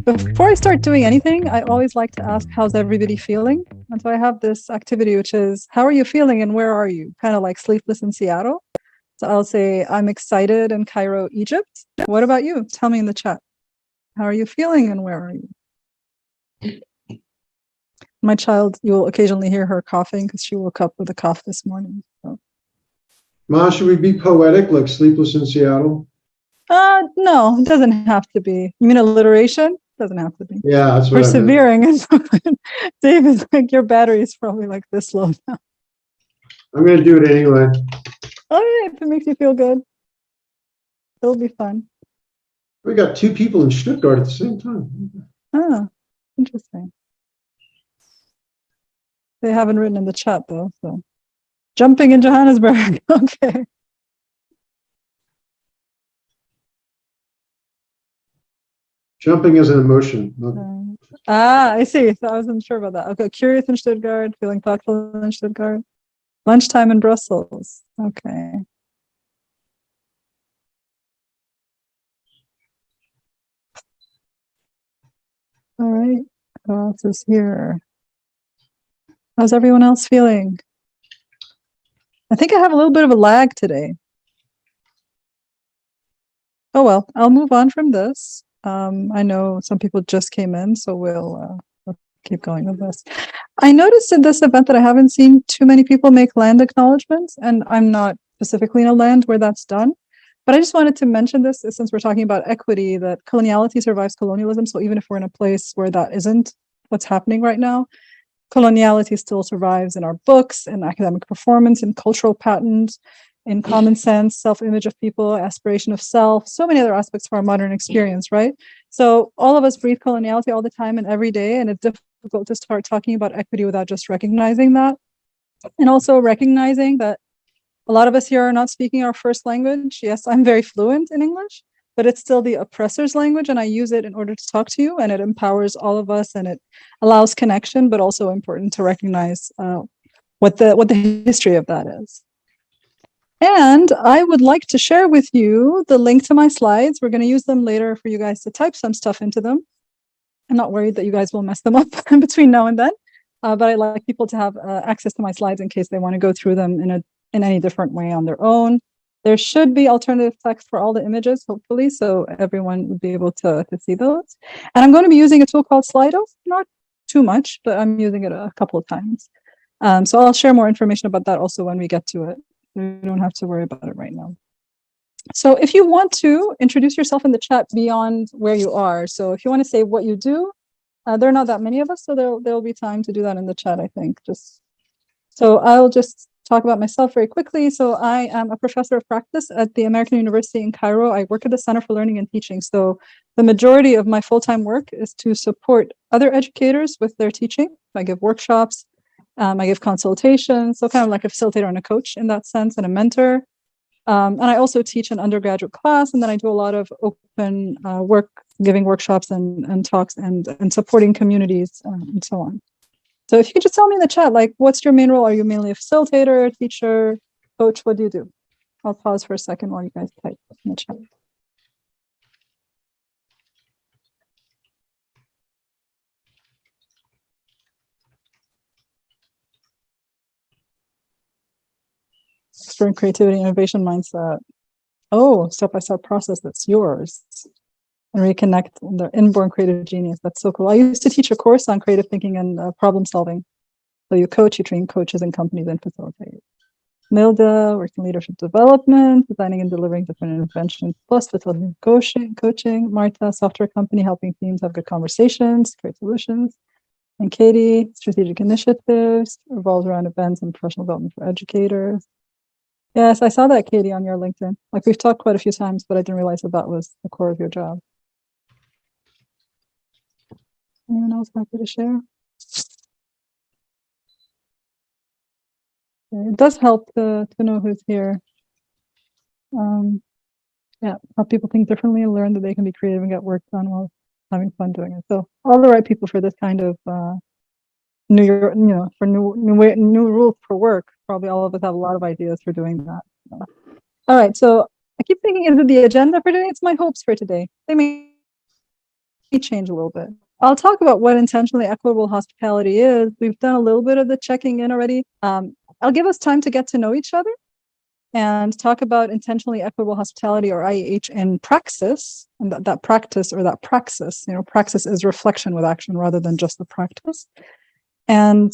Before I start doing anything, I always like to ask, how's everybody feeling? And so I have this activity, which is, how are you feeling and where are you? Kind of like Sleepless in Seattle. So I'll say, I'm excited in Cairo, Egypt. What about you? Tell me in the chat. How are you feeling and where are you? My child, you will occasionally hear her coughing because she woke up with a cough this morning. So. Ma, should we be poetic like Sleepless in Seattle? No, it doesn't have to be. You mean alliteration? Doesn't have to be. Yeah, that's what persevering. And David's like, your battery is probably like this low now. I'm going to do it anyway. All right, if it makes you feel good, it'll be fun. We got two people in Stuttgart at the same time. Ah, interesting. They haven't written in the chat though, so. Jumping in Johannesburg, okay. Jumping is an emotion. I see. So I wasn't sure about that. Okay, curious in Stuttgart, feeling thoughtful in Stuttgart. Lunchtime in Brussels. Okay. All right. Who else is here? How's everyone else feeling? I think I have a little bit of a lag today. Oh well, I'll move on from this. I know some people just came in, so we'll keep going with this. I noticed in this event that I haven't seen too many people make land acknowledgements, and I'm not specifically in a land where that's done. But I just wanted to mention this since we're talking about equity, that coloniality survives colonialism. So even if we're in a place where that isn't what's happening right now, coloniality still survives in our books, in academic performance, in cultural patterns, in common sense, self-image of people, aspiration of self, so many other aspects of our modern experience, right? So all of us breathe coloniality all the time and every day, and it's difficult to start talking about equity without just recognizing that. And also recognizing that a lot of us here are not speaking our first language. Yes, I'm very fluent in English, but it's still the oppressor's language, and I use it in order to talk to you, and it empowers all of us, and it allows connection, but also important to recognize what the history of that is. And I would like to share with you the link to my slides. We're going to use them later for you guys to type some stuff into them. I'm not worried that you guys will mess them up between now and then, but I like people to have access to my slides in case they want to go through them in any different way on their own. There should be alternative text for all the images, hopefully, so everyone would be able to see those. And I'm going to be using a tool called Slido, not too much, but I'm using it a couple of times. So I'll share more information about that also when we get to it. We don't have to worry about it right now. So if you want to introduce yourself in the chat beyond where you are, so if you want to say what you do, there are not that many of us, so there'll be time to do that in the chat, I think. So I'll just talk about myself very quickly. So I am a professor of practice at the American University in Cairo. I work at the Center for Learning and Teaching. So the majority of my full-time work is to support other educators with their teaching. I give workshops, I give consultations, so kind of like a facilitator and a coach in that sense, and a mentor. And I also teach an undergraduate class, and then I do a lot of open work, giving workshops and talks and supporting communities and so on. So if you could just tell me in the chat, like, what's your main role? Are you mainly a facilitator, teacher, coach? What do you do? I'll pause for a second while you guys type in the chat. Exploring creativity, innovation mindset. Oh, step-by-step process that's yours. And reconnect the inborn creative genius. That's so cool. I used to teach a course on creative thinking and problem solving. So you coach, you train coaches and companies and facilitate. Milda, working leadership development, designing and delivering different interventions, plus facilitating coaching. Marta, software company, helping teams have good conversations, create solutions. And Katie, strategic initiatives, revolves around events and professional development for educators. Yes, I saw that, Katie, on your LinkedIn. Like, we've talked quite a few times, but I didn't realize that was the core of your job. Anyone else happy to share? It does help to know who's here. Yeah, help people think differently and learn that they can be creative and get work done while having fun doing it. So all the right people for this kind of new rules for work. Probably all of us have a lot of ideas for doing that. So. All right, so I keep thinking, is it the agenda for today? It's my hopes for today. They may change a little bit. I'll talk about what intentionally equitable hospitality is. We've done a little bit of the checking in already. I'll give us time to get to know each other and talk about intentionally equitable hospitality, or IEH, in praxis. And that practice, or that praxis, praxis is reflection with action rather than just the practice. And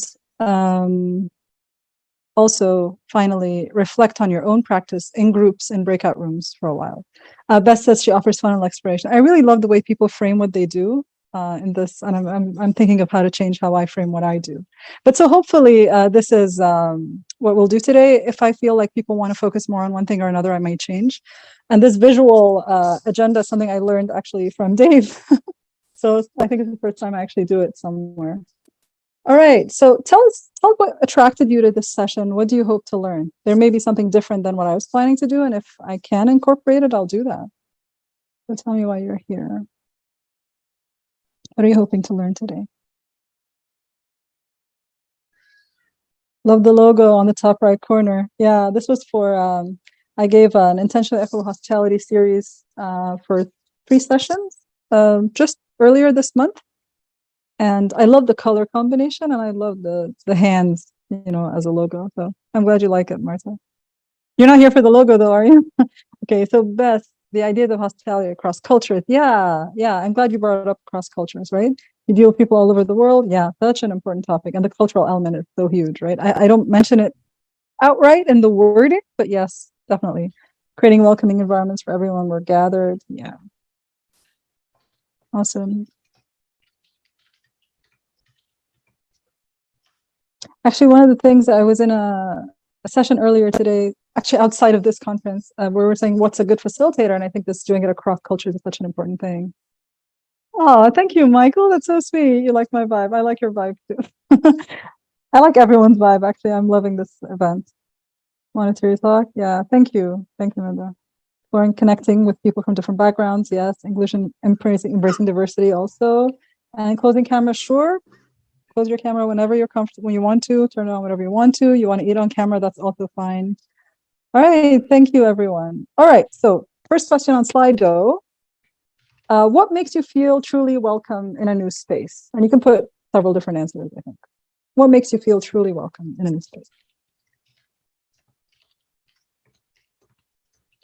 also, finally, reflect on your own practice in groups, in breakout rooms for a while. Beth says she offers funnel exploration. I really love the way people frame what they do in this, and I'm thinking of how to change how I frame what I do. But so hopefully this is what we'll do today. If I feel like people want to focus more on one thing or another, I may change. And this visual agenda is something I learned actually from Dave. So I think it's the first time I actually do it somewhere. All right, so tell us what attracted you to this session. What do you hope to learn? There may be something different than what I was planning to do, and if I can incorporate it, I'll do that. So tell me why you're here. What are you hoping to learn today? Love the logo on the top right corner. Yeah, this was for, I gave an Intentionally Equitable Hospitality series for 3 sessions just earlier this month. And I love the color combination, and I love the hands, as a logo. So I'm glad you like it, Martha. You're not here for the logo though, are you? Okay, so Beth, the idea of hospitality across cultures. Yeah, I'm glad you brought it up, across cultures, right? You deal with people all over the world. Yeah, such an important topic. And the cultural element is so huge, right? I don't mention it outright in the wording, but yes, definitely. Creating welcoming environments for everyone. We're gathered. Yeah. Awesome. Actually, one of the things, I was in a session earlier today, actually outside of this conference, where we're saying what's a good facilitator, and I think this doing it across cultures is such an important thing. Oh, thank you, Michael. That's so sweet. You like my vibe. I like your vibe too. I like everyone's vibe. Actually, I'm loving this event. Monetary talk. Yeah, thank you. Thank you, Linda. Exploring, connecting with people from different backgrounds. Yes, inclusion, embracing diversity also. And closing camera, sure. Close your camera whenever you're comfortable, when you want to, turn it on whenever you want to. You want to eat on camera, that's also fine. All right, thank you, everyone. All right, so first question on Slido. What makes you feel truly welcome in a new space? And you can put several different answers, I think. What makes you feel truly welcome in a new space?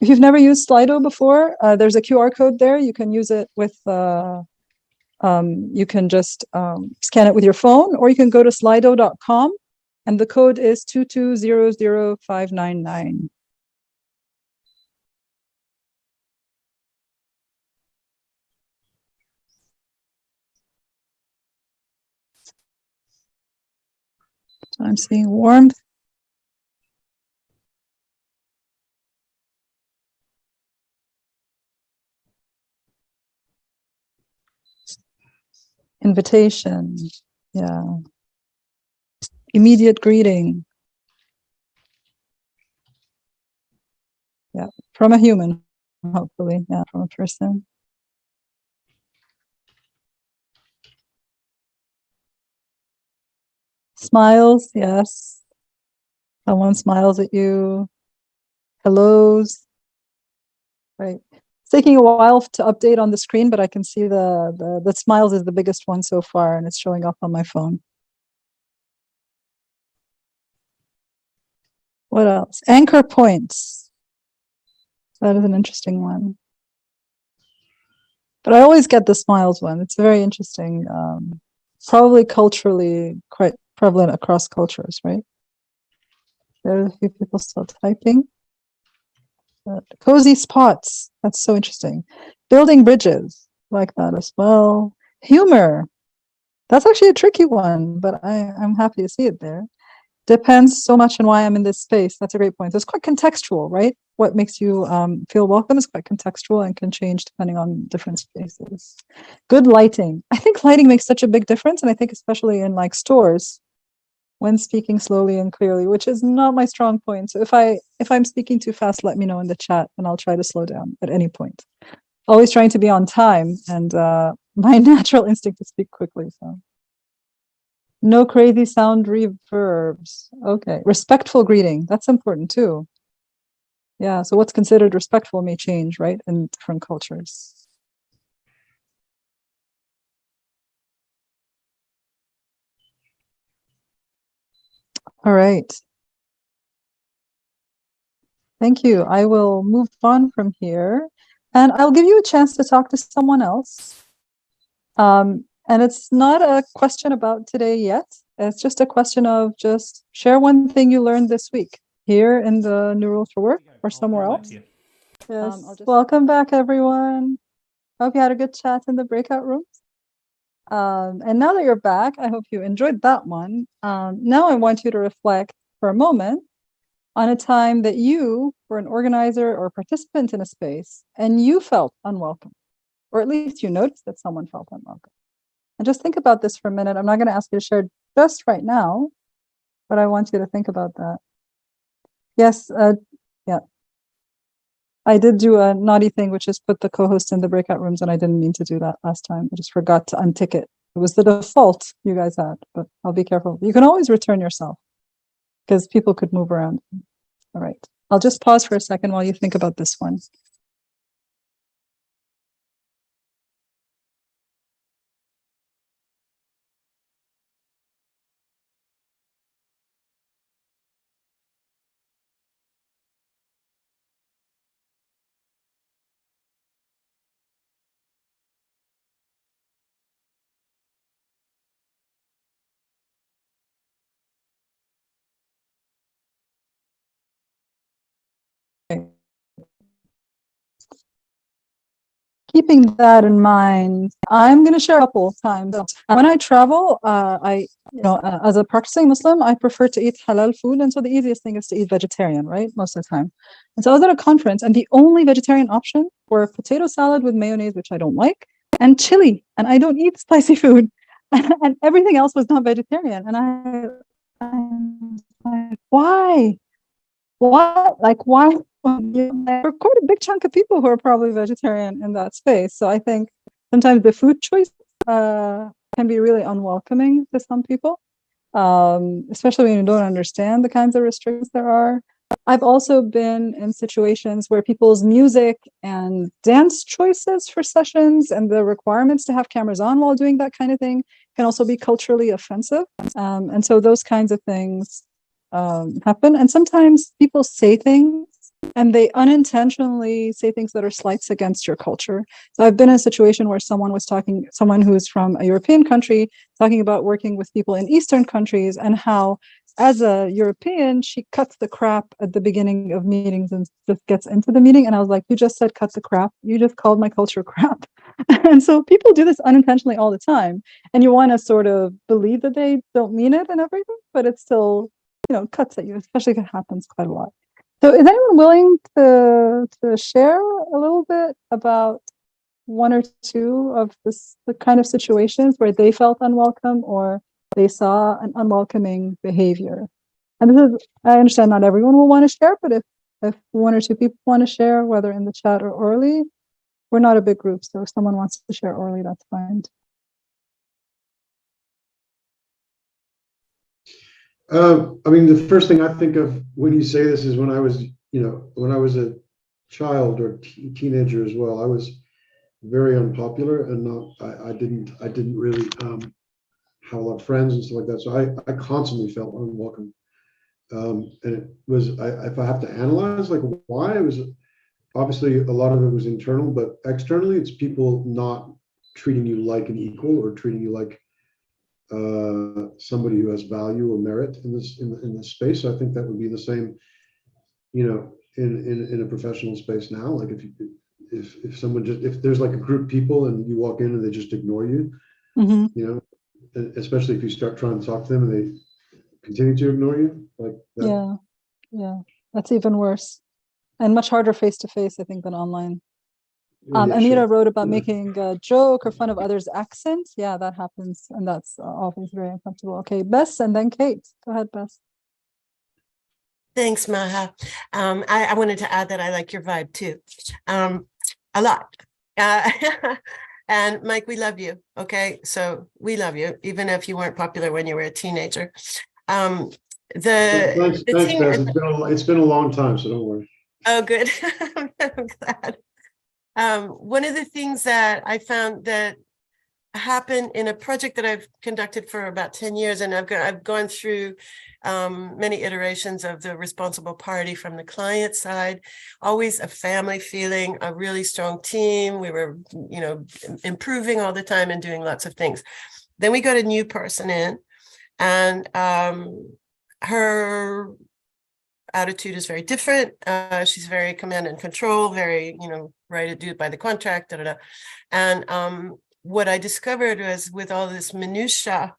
If you've never used Slido before, there's a QR code there. You can use it with you can just scan it with your phone, or you can go to slido.com, and the code is 2200599. So I'm seeing warmth. Invitation. Yeah. Immediate greeting. Yeah. From a human, hopefully. Yeah, from a person. Smiles. Yes. Someone smiles at you. Hellos. Right. It's taking a while to update on the screen, but I can see the smiles is the biggest one so far, and it's showing up on my phone. What else? Anchor points. That is an interesting one. But I always get the smiles one. It's very interesting. Probably culturally quite prevalent across cultures, right? There's a few people still typing. Cozy spots. That's so interesting. Building bridges. Like that as well. Humor. That's actually a tricky one, but I'm happy to see it there. Depends so much on why I'm in this space. That's a great point. So it's quite contextual, right? What makes you feel welcome is quite contextual and can change depending on different spaces. Good lighting. I think lighting makes such a big difference, and I think especially in like stores, when speaking slowly and clearly, which is not my strong point. So if I'm speaking too fast, let me know in the chat, and I'll try to slow down at any point. Always trying to be on time, and my natural instinct to speak quickly. So. No crazy sound reverbs. Okay. Respectful greeting. That's important too. Yeah. So what's considered respectful may change, right? In different cultures. All right. Thank you. I will move on from here, and I'll give you a chance to talk to someone else. And it's not a question about today yet. It's just a question of just share one thing you learned this week here in the New Rules for Work or somewhere else. Yes. Welcome back, everyone. Hope you had a good chat in the breakout rooms. And now that you're back, I hope you enjoyed that one. Now I want you to reflect for a moment on a time that you were an organizer or participant in a space and you felt unwelcome, or at least you noticed that someone felt unwelcome. And just think about this for a minute. I'm not going to ask you to share just right now, but I want you to think about that. Yes, yeah. I did do a naughty thing, which is put the co-host in the breakout rooms, and I didn't mean to do that last time. I just forgot to untick it. It was the default you guys had, but I'll be careful. You can always return yourself because people could move around. All right. I'll just pause for a second while you think about this one. Keeping that in mind, I'm going to share a couple of times. When I travel, as a practicing Muslim, I prefer to eat halal food. And so the easiest thing is to eat vegetarian, right? Most of the time. And so I was at a conference and the only vegetarian option were potato salad with mayonnaise, which I don't like, and chili. And I don't eat spicy food. And everything else was not vegetarian. And I'm like, why? What? Like, why? We're quite a big chunk of people who are probably vegetarian in that space. So I think sometimes the food choice can be really unwelcoming to some people, especially when you don't understand the kinds of restrictions there are. I've also been in situations where people's music and dance choices for sessions and the requirements to have cameras on while doing that kind of thing can also be culturally offensive. And so those kinds of things happen. And sometimes people say things and they unintentionally say things that are slights against your culture. So I've been in a situation where someone who's from a European country, talking about working with people in Eastern countries and how, as a European, she cuts the crap at the beginning of meetings and just gets into the meeting. And I was like, you just said cut the crap. You just called my culture crap. And so people do this unintentionally all the time. And you want to sort of believe that they don't mean it and everything, but it's still, cuts at you, especially if it happens quite a lot. So is anyone willing to share a little bit about one or two of the kind of situations where they felt unwelcome or they saw an unwelcoming behavior? And I understand not everyone will want to share, but if one or two people want to share, whether in the chat or orally, we're not a big group, so if someone wants to share orally, that's fine. The first thing I think of when you say this is when I was a child or teenager as well. I was very unpopular and I didn't really have a lot of friends and stuff like that. So I constantly felt unwelcome. And it was, if I have to analyze like why, it was obviously a lot of it was internal, but externally it's people not treating you like an equal or treating you like somebody who has value or merit in this space. So I think that would be the same, in a professional space now. Like if someone if there's like a group of people and you walk in and they just ignore you, especially if you start trying to talk to them and they continue to ignore you, like that. Yeah, that's even worse and much harder face to face, I think, than online. Amira wrote about making a joke or fun of others' accents. Yeah, that happens, and that's always very uncomfortable. Okay, Bess, and then Kate. Go ahead, Bess. Thanks, Maha. I wanted to add that I like your vibe too, a lot. And Mike, we love you. Okay, so we love you, even if you weren't popular when you were a teenager. Thanks, Bess. It's been a long time, so don't worry. Oh, good. I'm glad. One of the things that I found that happened in a project that I've conducted for about 10 years, and I've gone through many iterations of the responsible party from the client side, always a family feeling, a really strong team. We were, improving all the time and doing lots of things. Then we got a new person in, and her attitude is very different. She's very command and control, very, right, do it by the contract, And what I discovered was, with all this minutia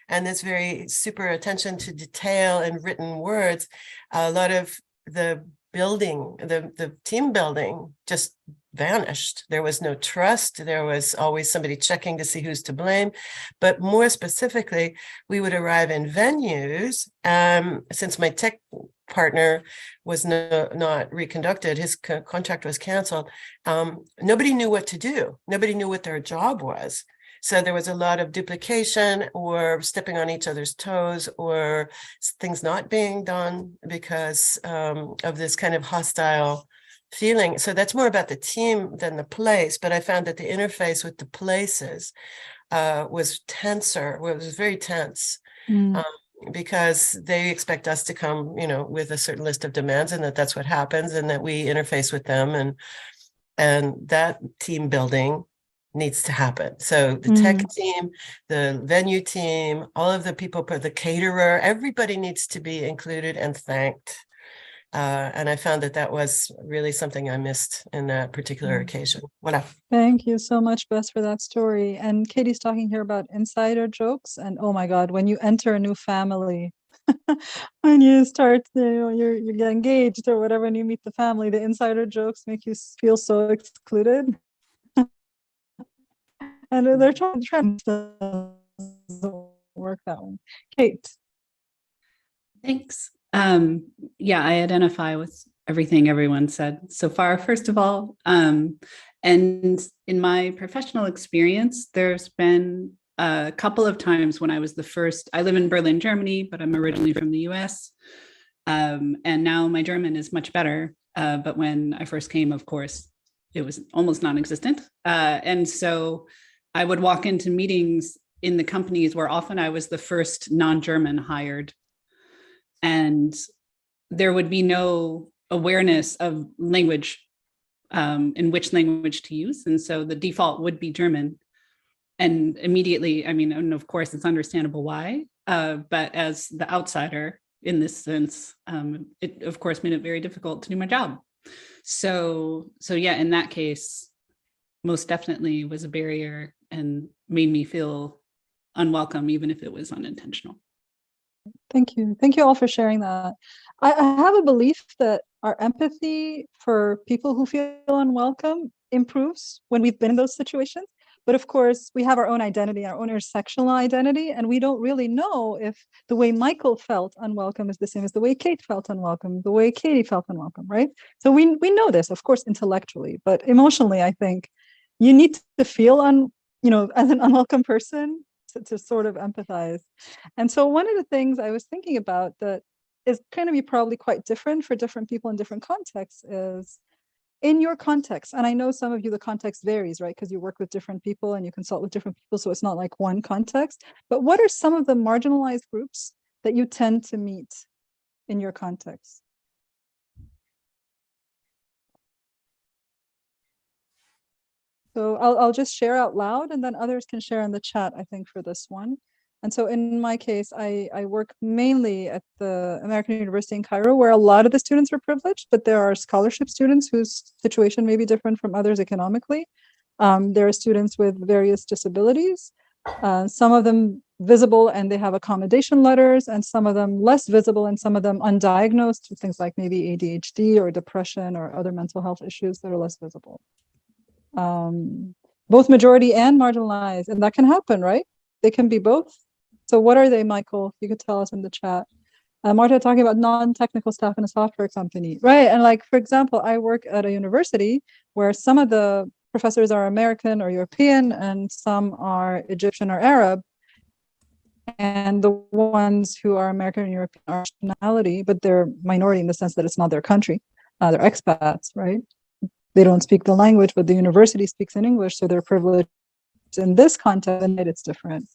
and this very super attention to detail and written words, a lot of the building, the team building just vanished. There was no trust. There was always somebody checking to see who's to blame. But more specifically, we would arrive in venues. Since my tech partner was not reconducted, his contract was canceled. Nobody knew what to do. Nobody knew what their job was. So there was a lot of duplication, or stepping on each other's toes, or things not being done because of this kind of hostile feeling. So that's more about the team than the place. But I found that the interface with the places was tenser. Well, it was very tense. Because they expect us to come, with a certain list of demands, and that's what happens, and that we interface with them, and that team building needs to happen. So the tech team, the venue team, all of the people, the caterer, everybody needs to be included and thanked. And I found that was really something I missed in that particular occasion. Voilà. Thank you so much, Bess, for that story. And Katie's talking here about insider jokes. And oh my God, when you enter a new family, when you start, you get engaged or whatever, and you meet the family, the insider jokes make you feel so excluded. And they're trying to work that one. Kate. Thanks. Yeah, I identify with everything everyone said so far, first of all. And in my professional experience, there's been a couple of times when I was the first. I live in Berlin, Germany, but I'm originally from the US. And now my German is much better. But when I first came, of course, it was almost non-existent. And so I would walk into meetings in the companies where often I was the first non-German hired. And there would be no awareness of language, in which language to use. And so the default would be German. And immediately, and of course, it's understandable why. But as the outsider in this sense, it, of course, made it very difficult to do my job. So yeah, in that case, most definitely was a barrier and made me feel unwelcome, even if it was unintentional. Thank you. Thank you all for sharing that. I have a belief that our empathy for people who feel unwelcome improves when we've been in those situations. But of course, we have our own identity, our own intersectional identity, and we don't really know if the way Michael felt unwelcome is the same as the way Kate felt unwelcome, the way Katie felt unwelcome, right? So we know this, of course, intellectually, but emotionally, I think you need to feel as an unwelcome person to sort of empathize. And so one of the things I was thinking about that is going to be probably quite different for different people in different contexts is in your context. And I know some of you, the context varies, right? Because you work with different people and you consult with different people. So it's not like one context, but what are some of the marginalized groups that you tend to meet in your context? So I'll just share out loud and then others can share in the chat, I think, for this one. And so in my case, I work mainly at the American University in Cairo, where a lot of the students are privileged, but there are scholarship students whose situation may be different from others economically. There are students with various disabilities, some of them visible and they have accommodation letters, and some of them less visible and some of them undiagnosed with things like maybe ADHD or depression or other mental health issues that are less visible. Both majority and marginalized, and that can happen, right? They can be both. So what are they, Michael? If you could tell us in the chat. Marta talking about non-technical staff in a software company, right? And like, for example, I work at a university where some of the professors are American or European and some are Egyptian or Arab. And the ones who are American and European are nationality, but they're minority in the sense that it's not their country. They're expats, right? They don't speak the language, but the university speaks in English, so they're privileged in this context, it's different.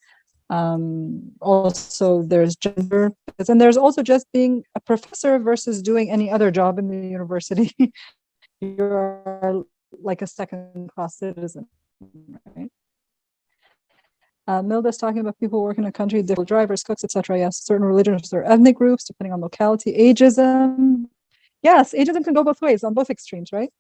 Also, there's gender, and there's also just being a professor versus doing any other job in the university. You're like a second-class citizen, right? Milda's talking about people who work in a country, different drivers, cooks, etc. Yes, certain religions or ethnic groups, depending on locality. Ageism. Yes, ageism can go both ways, on both extremes, right?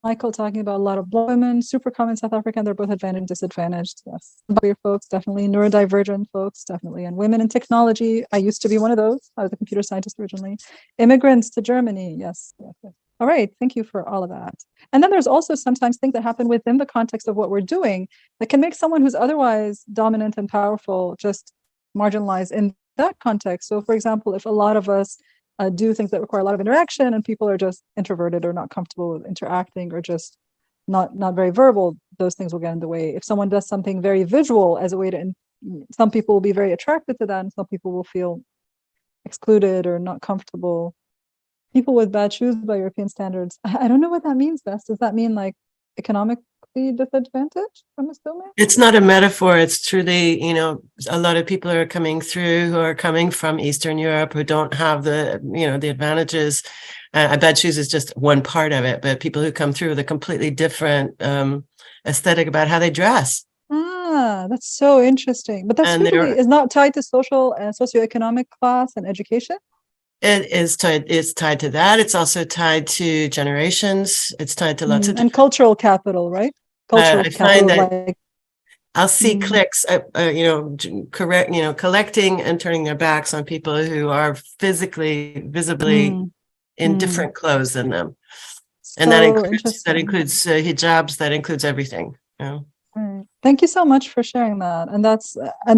Michael talking about a lot of black women, super common in South Africa, and they're both advantaged and disadvantaged. Yes. Queer folks, definitely. Neurodivergent folks, definitely. And women in technology. I used to be one of those. I was a computer scientist originally. Immigrants to Germany. Yes. Yes. All right. Thank you for all of that. And then there's also sometimes things that happen within the context of what we're doing that can make someone who's otherwise dominant and powerful just marginalized in that context. So, for example, if a lot of us do things that require a lot of interaction and people are just introverted or not comfortable with interacting or just not very verbal, those things will get in the way. If someone does something very visual as a way to, some people will be very attracted to that and some people will feel excluded or not comfortable. People with bad shoes by European standards. I don't know what that means, Bess. Does that mean like economically disadvantaged, I'm assuming? It's not a metaphor. It's truly, a lot of people are coming through who are coming from Eastern Europe who don't have the, the advantages. Bad shoes is just one part of it, but people who come through with a completely different aesthetic about how they dress. Ah, that's so interesting. But that's usually is not tied to social and socioeconomic class and education. It is tied. It's tied to that. It's also tied to generations. It's tied to lots of and cultural capital, right? Cultural I capital. find that I'll see clicks, collecting and turning their backs on people who are physically, visibly in different clothes than them, and that includes hijabs. That includes everything. Thank you so much for sharing that. And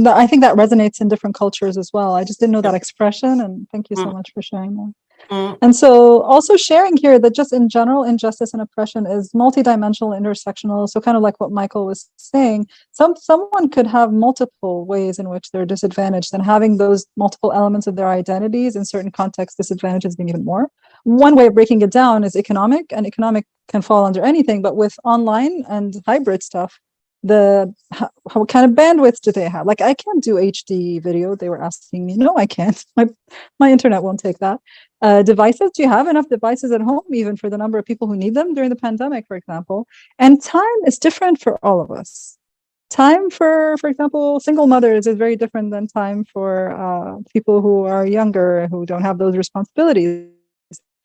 I think that resonates in different cultures as well. I just didn't know that expression, and thank you so much for sharing that. And so also sharing here that just in general, injustice and oppression is multidimensional, intersectional. So kind of like what Michael was saying, someone could have multiple ways in which they're disadvantaged, and having those multiple elements of their identities in certain contexts disadvantages being even more. One way of breaking it down is economic, and economic can fall under anything, but with online and hybrid stuff, what kind of bandwidth do they have? Like, I can't do HD video. They were asking me. No, I can't. My internet won't take that. Devices, do you have enough devices at home, even for the number of people who need them during the pandemic, for example? And time is different for all of us. Time for example, single mothers is very different than time for people who are younger, who don't have those responsibilities,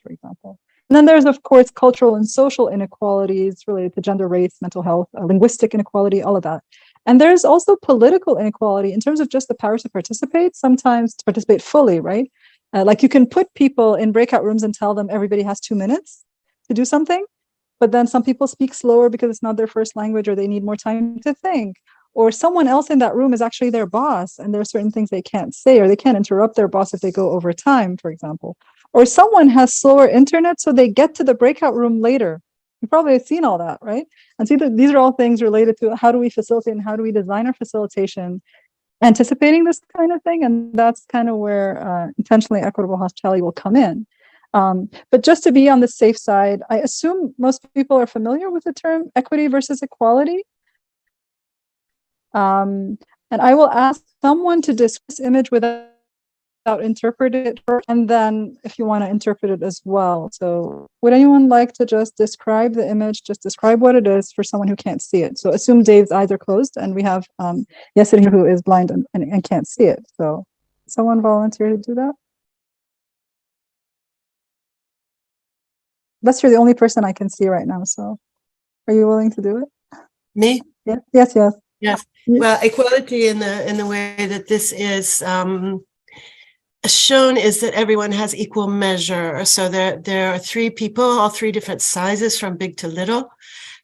for example. And then there's, of course, cultural and social inequalities related to gender, race, mental health, linguistic inequality, all of that. And there's also political inequality in terms of just the power to participate, sometimes to participate fully, right? Like you can put people in breakout rooms and tell them everybody has 2 minutes to do something, but then some people speak slower because it's not their first language or they need more time to think. Or someone else in that room is actually their boss and there are certain things they can't say, or they can't interrupt their boss if they go over time, for example. Or someone has slower internet, so they get to the breakout room later. You probably have seen all that, right? And see that these are all things related to how do we facilitate and how do we design our facilitation, anticipating this kind of thing. And that's kind of where intentionally equitable hospitality will come in. But just to be on the safe side, I assume most people are familiar with the term equity versus equality. And I will ask someone to describe this image without interpret it, and then if you want to interpret it as well. So would anyone like to just describe the image, just describe what it is for someone who can't see it? So assume Dave's eyes are closed and we have Yasir who is blind and can't see it. So someone volunteer to do that? That's you're the only person I can see right now. So are you willing to do it? Me? Yeah. Yes. Well, equality in the way that this is shown is that everyone has equal measure. So there are 3 people, all 3 different sizes from big to little,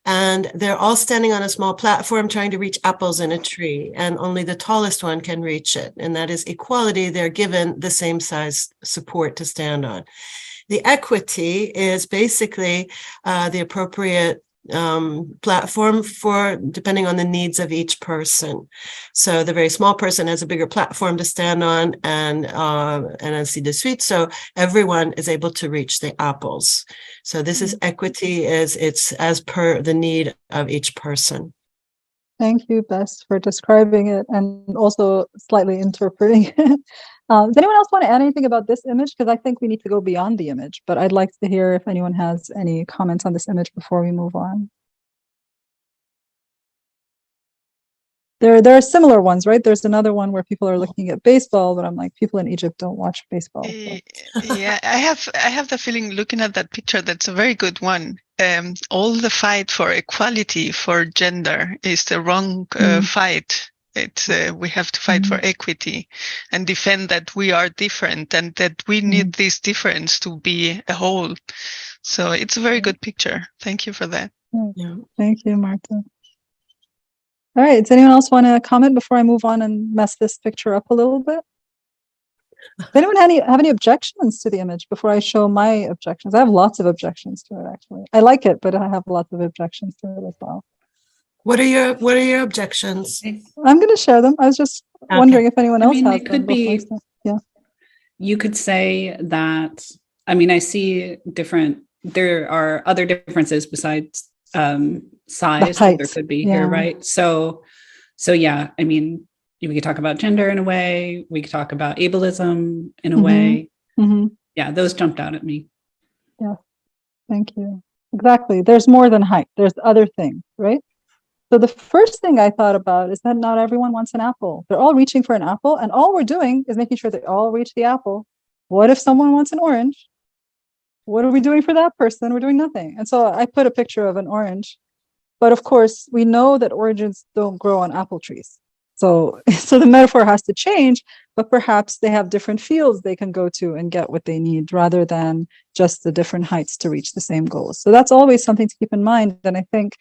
and they're all standing on a small platform trying to reach apples in a tree, and only the tallest one can reach it. And that is equality. They're given the same size support to stand on. The equity is basically the appropriate platform for depending on the needs of each person. So the very small person has a bigger platform to stand on, and a C-suite, so everyone is able to reach the apples. So this is equity, it's as per the need of each person. Thank you, Bess, for describing it and also slightly interpreting it. Does anyone else want to add anything about this image? Because I think we need to go beyond the image, but I'd like to hear if anyone has any comments on this image before we move on. There are similar ones, right? There's another one where people are looking at baseball, but I'm like, people in Egypt don't watch baseball. So. Yeah, I have the feeling, looking at that picture, that's a very good one. All the fight for equality for gender is the wrong fight. It's we have to fight for equity and defend that we are different and that we need this difference to be a whole. So it's a very good picture. Thank you for that. Yeah. Thank you, Marta. All right. Does anyone else want to comment before I move on and mess this picture up a little bit? Does anyone have any objections to the image before I show my objections? I have lots of objections to it, actually. I like it, but I have lots of objections to it as well. What are your objections? I'm going to share them. I was just wondering if anyone else has it could them be, before. Yeah. You could say that, I mean, I see there are other differences besides size that there could be here, right? So yeah, I mean, we could talk about gender in a way, we could talk about ableism in a way. Yeah, those jumped out at me. Yeah, thank you. Exactly. There's more than height. There's other things, right? So the first thing I thought about is that not everyone wants an apple. They're all reaching for an apple, and all we're doing is making sure they all reach the apple. What if someone wants an orange? What are we doing for that person? We're doing nothing. And so I put a picture of an orange. But of course, we know that oranges don't grow on apple trees. So the metaphor has to change, but perhaps they have different fields they can go to and get what they need rather than just the different heights to reach the same goals. So that's always something to keep in mind. And I think,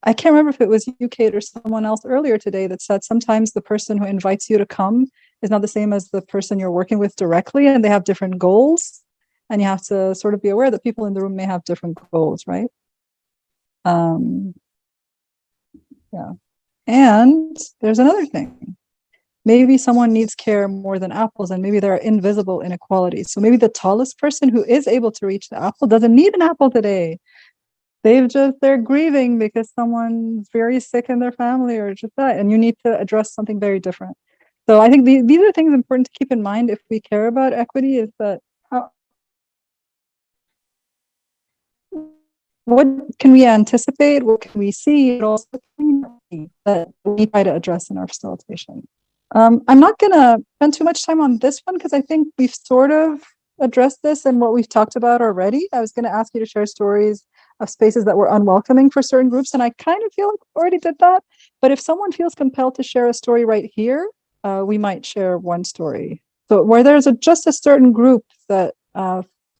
I can't remember if it was you, Kate, or someone else earlier today that said sometimes the person who invites you to come is not the same as the person you're working with directly, and they have different goals. And you have to sort of be aware that people in the room may have different goals, right? Yeah. And there's another thing. Maybe someone needs care more than apples, and maybe there are invisible inequalities. So maybe the tallest person who is able to reach the apple doesn't need an apple today. They're grieving because someone's very sick in their family or just that, and you need to address something very different. So I think these are things important to keep in mind if we care about equity, is that what can we anticipate? What can we see? And also that we try to address in our facilitation. I'm not going to spend too much time on this one because I think we've sort of addressed this and what we've talked about already. I was going to ask you to share stories of spaces that were unwelcoming for certain groups, and I kind of feel like we already did that. But if someone feels compelled to share a story right here, we might share one story. So where there's just a certain group that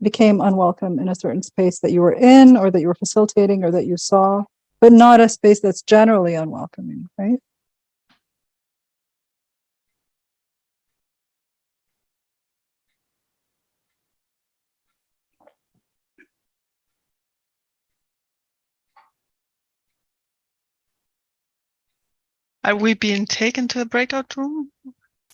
became unwelcome in a certain space that you were in or that you were facilitating or that you saw, but not a space that's generally unwelcoming, right? Are we being taken to a breakout room?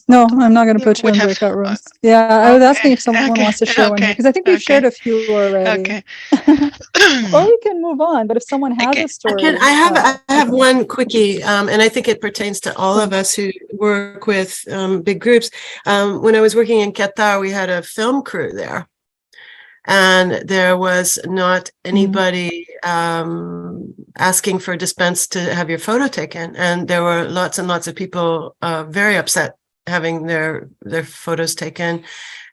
No, I'm not going to put you in breakout rooms. Yeah, I was asking if someone wants to share one here, because I think we've shared a few already. Okay. Or we can move on, but if someone has a story. I have one quickie, and I think it pertains to all of us who work with big groups. When I was working in Qatar, we had a film crew there. And there was not anybody asking for dispense to have your photo taken. And there were lots and lots of people very upset having their photos taken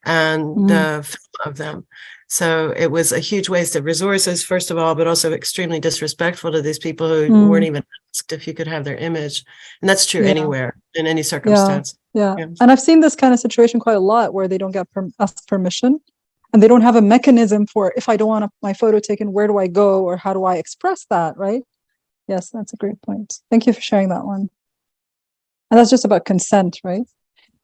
and the film of them. So it was a huge waste of resources, first of all, but also extremely disrespectful to these people who weren't even asked if you could have their image. And that's true anywhere, in any circumstance. Yeah. And I've seen this kind of situation quite a lot where they don't get asked permission. And they don't have a mechanism for, if I don't want my photo taken, where do I go or how do I express that, right? Yes, that's a great point. Thank you for sharing that one. And that's just about consent, right?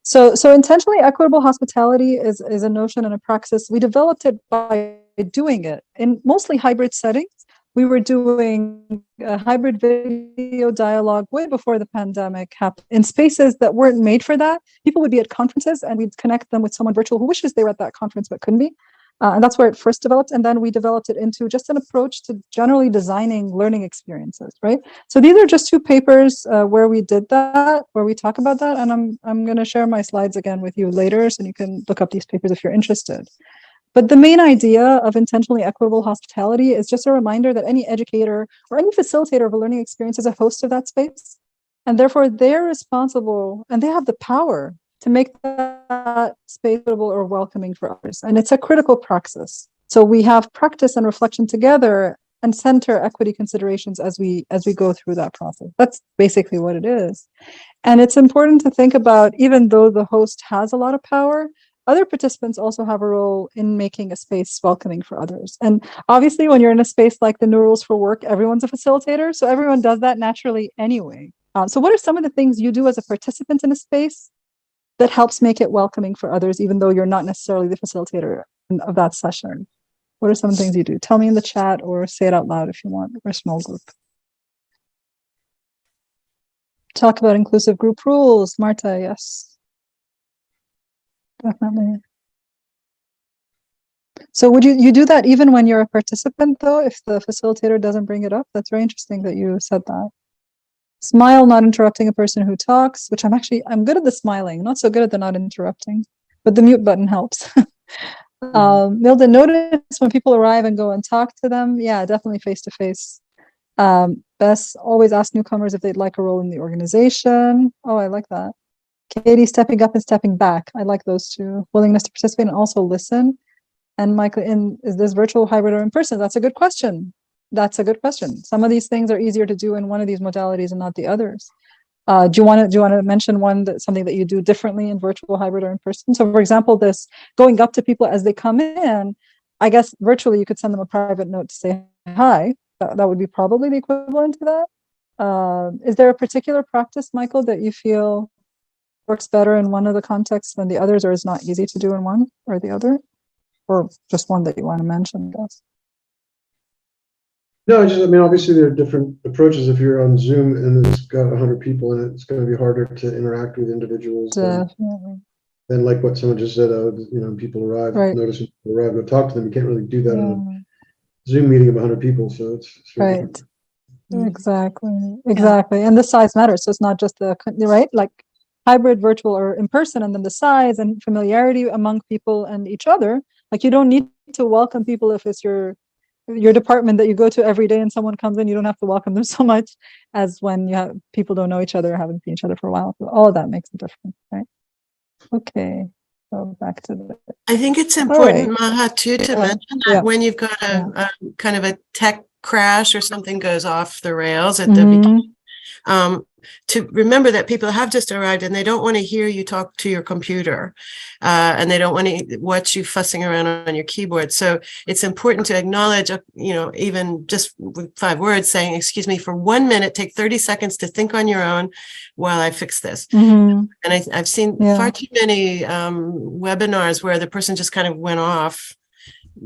So intentionally equitable hospitality is a notion and a praxis. We developed it by doing it in mostly hybrid settings, we were doing a hybrid video dialogue way before the pandemic happened in spaces that weren't made for that. People would be at conferences and we'd connect them with someone virtual who wishes they were at that conference but couldn't be. And that's where it first developed. And then we developed it into just an approach to generally designing learning experiences, right? So these are just two papers where we did that, where we talk about that. And I'm going to share my slides again with you later, so you can look up these papers if you're interested. But the main idea of intentionally equitable hospitality is just a reminder that any educator or any facilitator of a learning experience is a host of that space. And therefore, they're responsible and they have the power to make that space equitable or welcoming for others. And it's a critical praxis. So we have practice and reflection together and center equity considerations as we go through that process. That's basically what it is. And it's important to think about, even though the host has a lot of power, other participants also have a role in making a space welcoming for others. And obviously, when you're in a space like the New Rules for Work, everyone's a facilitator. So everyone does that naturally anyway. So what are some of the things you do as a participant in a space that helps make it welcoming for others, even though you're not necessarily the facilitator of that session? What are some things you do? Tell me in the chat or say it out loud if you want, or a small group. Talk about inclusive group rules. Marta, yes. Definitely. So would you do that even when you're a participant, though, if the facilitator doesn't bring it up? That's very interesting that you said that. Smile, not interrupting a person who talks, which I'm good at the smiling, not so good at the not interrupting, but the mute button helps. Milda, notice when people arrive and go and talk to them. Yeah, definitely face to face. Bess, always ask newcomers if they'd like a role in the organization. Oh, I like that. Katie, stepping up and stepping back. I like those two. Willingness to participate and also listen. And Michael, is this virtual, hybrid, or in person? That's a good question. That's a good question. Some of these things are easier to do in one of these modalities and not the others. Do you want to mention something that you do differently in virtual, hybrid, or in person? So, for example, this going up to people as they come in. I guess virtually you could send them a private note to say hi. That would be probably the equivalent to that. Is there a particular practice, Michael, that you feel works better in one of the contexts than the others, or is not easy to do in one or the other, or just one that you want to mention? Guys? No, obviously there are different approaches. If you're on Zoom and it's got 100 people in it, it's going to be harder to interact with individuals. Definitely. Than like what someone just said, people arrive, right. Noticing people arrive, go talk to them. You can't really do that in a Zoom meeting of 100 people. So it's right. Exactly. And the size matters. So it's not just right, like hybrid, virtual, or in person, and then the size and familiarity among people and each other. Like you don't need to welcome people if it's your department that you go to every day and someone comes in. You don't have to welcome them so much as when you have people don't know each other or haven't seen each other for a while. So all of that makes a difference, right? Okay. So back to the. I think it's important, Maha, too, to mention that when you've got a kind of a tech crash or something goes off the rails at the beginning, to remember that people have just arrived and they don't want to hear you talk to your computer, and they don't want to watch you fussing around on your keyboard. So it's important to acknowledge, even just with 5 words saying, excuse me, for 1 minute, take 30 seconds to think on your own while I fix this. And I've seen far too many webinars where the person just kind of went off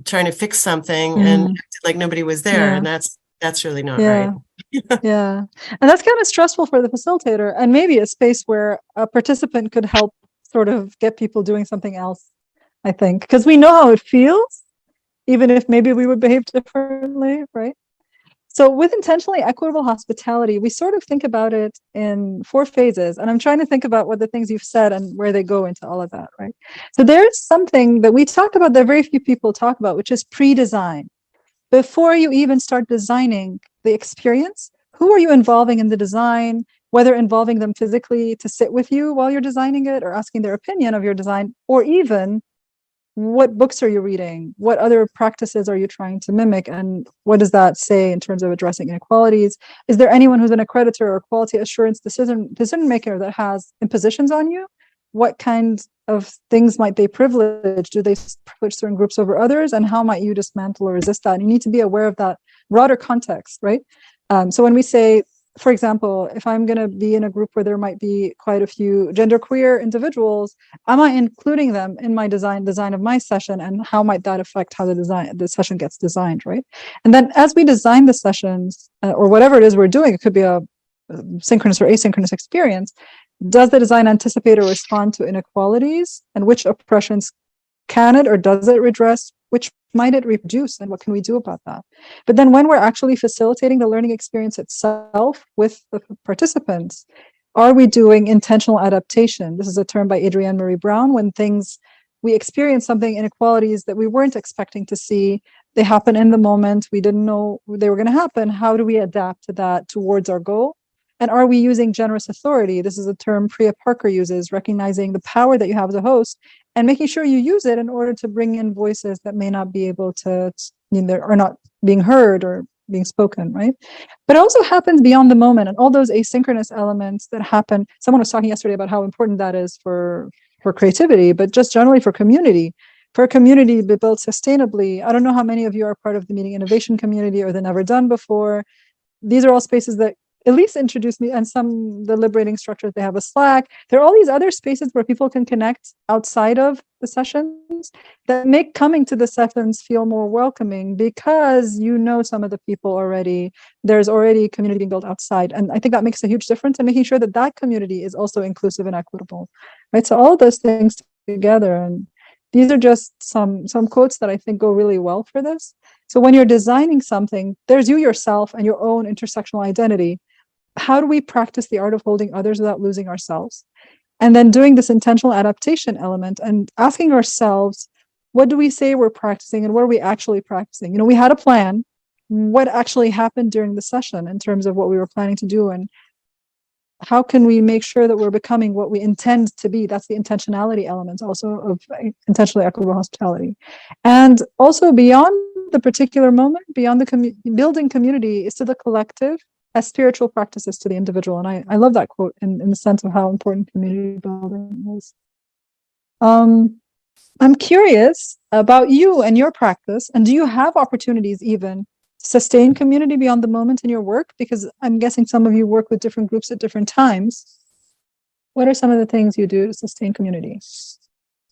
trying to fix something and acted like nobody was there. And that's really not right. And that's kind of stressful for the facilitator, and maybe a space where a participant could help sort of get people doing something else, I think, because we know how it feels, even if maybe we would behave differently, right? So with intentionally equitable hospitality, we sort of think about it in 4 phases, and I'm trying to think about what the things you've said and where they go into all of that, right? So there's something that we talk about that very few people talk about, which is pre-design. Before you even start designing the experience, who are you involving in the design, whether involving them physically to sit with you while you're designing it or asking their opinion of your design, or even what books are you reading? What other practices are you trying to mimic? And what does that say in terms of addressing inequalities? Is there anyone who's an accreditor or quality assurance decision maker that has impositions on you? What kinds of things might they privilege? Do they privilege certain groups over others? And how might you dismantle or resist that? And you need to be aware of that broader context, right? So when we say for example, if I'm going to be in a group where there might be quite a few genderqueer individuals, am I including them in my design of my session, and how might that affect how the session gets designed, right? And then as we design the sessions, or whatever it is we're doing, it could be a synchronous or asynchronous experience. Does the design anticipate or respond to inequalities, and which oppressions can it or does it redress? Which might it reduce, and what can we do about that? But then when we're actually facilitating the learning experience itself with the participants, are we doing intentional adaptation? This is a term by Adrienne Marie Brown. When we experience something, inequalities that we weren't expecting to see, they happen in the moment, we didn't know they were going to happen. How do we adapt to that towards our goal? And are we using generous authority? This is a term Priya Parker uses, recognizing the power that you have as a host and making sure you use it in order to bring in voices that may not be able to, are not being heard or being spoken, right? But it also happens beyond the moment, and all those asynchronous elements that happen. Someone was talking yesterday about how important that is for creativity, but just generally for community. For a community to be built sustainably. I don't know how many of you are part of the Meeting Innovation community or the Never Done Before. These are all spaces that at least introduce me, and the liberating structures, they have a Slack. There are all these other spaces where people can connect outside of the sessions that make coming to the sessions feel more welcoming, because some of the people already. There's already community being built outside. And I think that makes a huge difference in making sure that that community is also inclusive and equitable, right? So all of those things together, and these are just some quotes that I think go really well for this. So when you're designing something, there's you yourself and your own intersectional identity. How do we practice the art of holding others without losing ourselves? And then doing this intentional adaptation element and asking ourselves, what do we say we're practicing and what are we actually practicing? We had a plan. What actually happened during the session in terms of what we were planning to do, and how can we make sure that we're becoming what we intend to be? That's the intentionality element also of intentionally equitable hospitality. And also beyond the particular moment, beyond the building community is to the collective, as spiritual practices to the individual. And I love that quote in the sense of how important community building is. I'm curious about you and your practice, and do you have opportunities even to sustain community beyond the moment in your work? Because I'm guessing some of you work with different groups at different times. What are some of the things you do to sustain community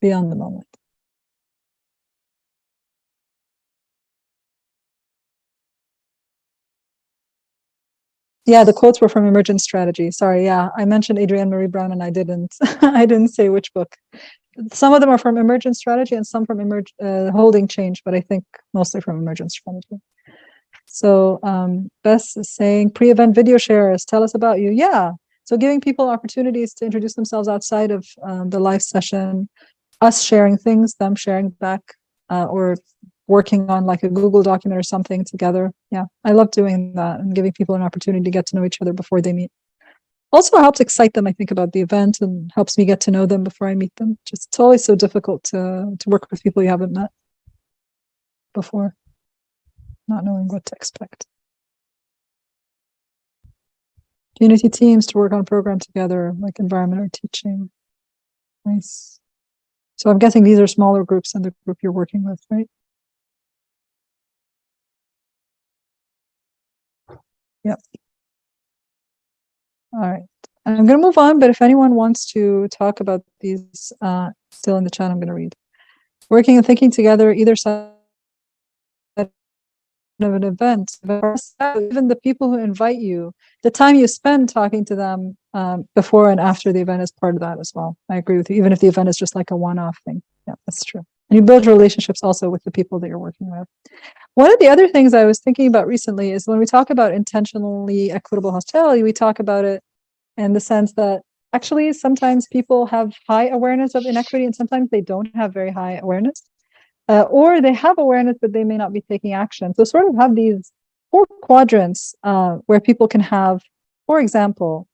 beyond the moment? Yeah, the quotes were from Emergent Strategy. Sorry, yeah, I mentioned Adrienne Marie Brown, and I didn't say which book. Some of them are from Emergent Strategy and some from Holding Change, but I think mostly from Emergent Strategy. So Bess is saying, pre-event video shares, tell us about you. Yeah, so giving people opportunities to introduce themselves outside of the live session, us sharing things, them sharing back, or working on like a Google document or something together. Yeah, I love doing that and giving people an opportunity to get to know each other before they meet. Also helps excite them, I think, about the event, and helps me get to know them before I meet them. Just it's always so difficult to work with people you haven't met before, not knowing what to expect. Community teams to work on a program together, like environment or teaching. Nice. So I'm guessing these are smaller groups than the group you're working with, right? Yep. All right. I'm going to move on, but if anyone wants to talk about these still in the chat, I'm going to read. Working and thinking together, either side of an event, even the people who invite you, the time you spend talking to them before and after the event is part of that as well. I agree with you, even if the event is just like a one-off thing. Yeah, that's true. And you build relationships also with the people that you're working with. One of the other things I was thinking about recently is when we talk about intentionally equitable hospitality, we talk about it in the sense that actually sometimes people have high awareness of inequity and sometimes they don't have very high awareness, or they have awareness but they may not be taking action. So sort of have these 4 quadrants where people can have, for example,